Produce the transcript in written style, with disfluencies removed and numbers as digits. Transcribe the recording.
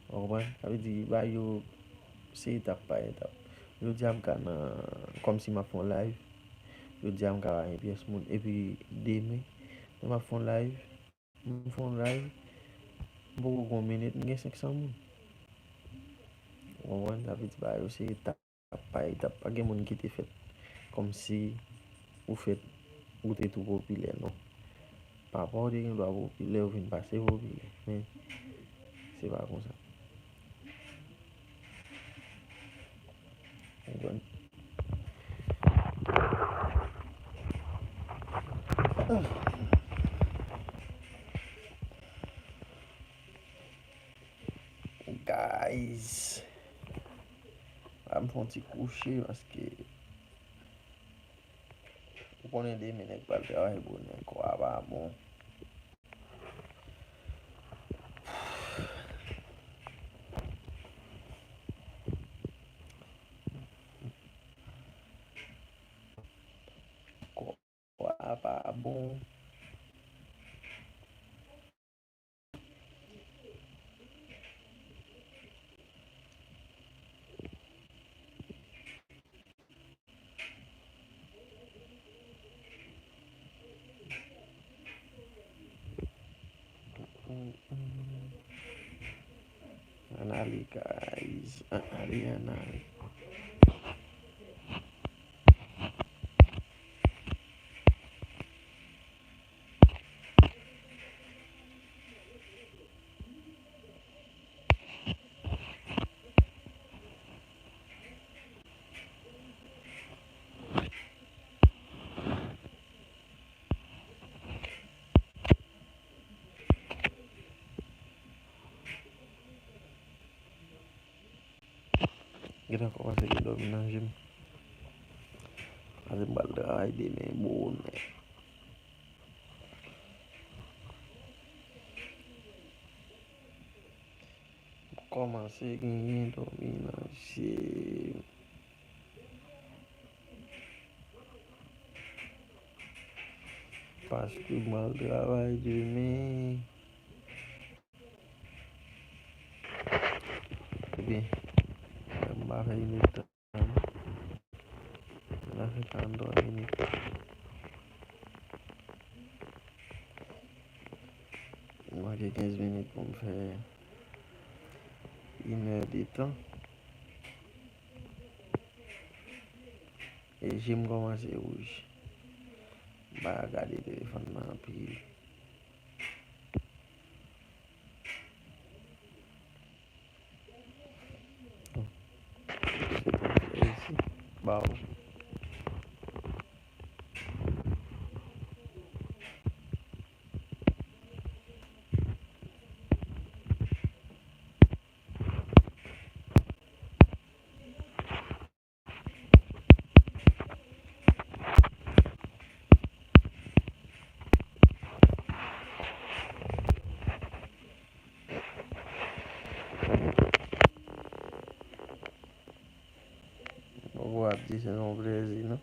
Ouwen, sa ve di ba yo se etap pa etap. Yo di am ka nan, kom si ma fon live, yo di am ka anye piyes moun, epi deme, ma fon live, mpoko kon minute, gen 500 moun. Ouwen, sa ve di ba yo se etap pa etap, pa gen moun ki te fet, kom si ou fet, ou te tou popile, non. Pa pa ou de gen do a popile, ou vin pa se popile, men, se pa kon sa. Ouwen. Guys, am fon ti kouche, paske, ou konen de men ek pal travay bonen, kwa ba bon. Kwa ba bon. Anali guys, anali. Gina kwa se ki do minan jim. Aze mbal travay de men bonen. Koman se genyen do minan jim. Paske mbal travay de men. Ebi, mba fe minute. Mba fe 33 minute. Mba ke 15 minute pou mfe 1 heure de tan. E jim koman se ouj. Mba gade telefon nan pi. Se pou mfe isi. Ba ou. Ou ap di se non plezi, non?